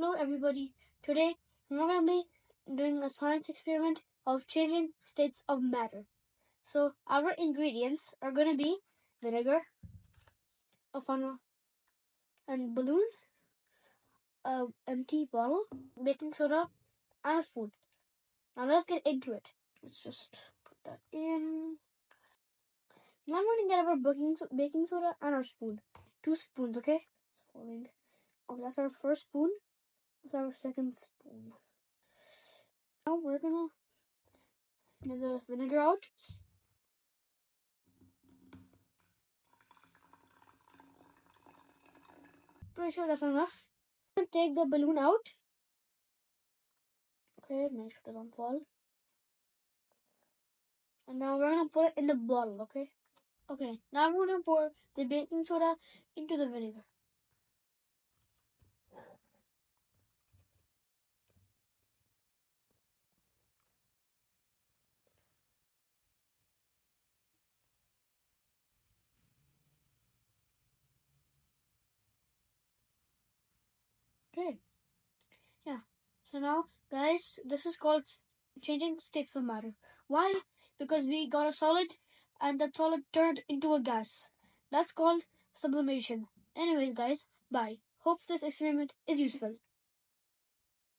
Hello everybody. Today we're going to be doing a science experiment of changing states of matter. So our ingredients are going to be vinegar, a funnel and balloon, a empty bottle, baking soda, and a spoon. Now let's get into it. Let's just put that in. Now I'm going to get our baking soda and our spoon. 2 spoons, okay? Oh, that's our first spoon. That's our second spoon. Now we're gonna get the vinegar out. Pretty sure that's enough. Take the balloon out. Okay, make sure it doesn't fall. And now we're gonna put it in the bottle, okay? Okay, now I'm gonna pour the baking soda into the vinegar. Okay. Yeah. So now, guys, this is called changing states of matter. Why? Because we got a solid and that solid turned into a gas. That's called sublimation. Anyways, guys, bye. Hope this experiment is useful.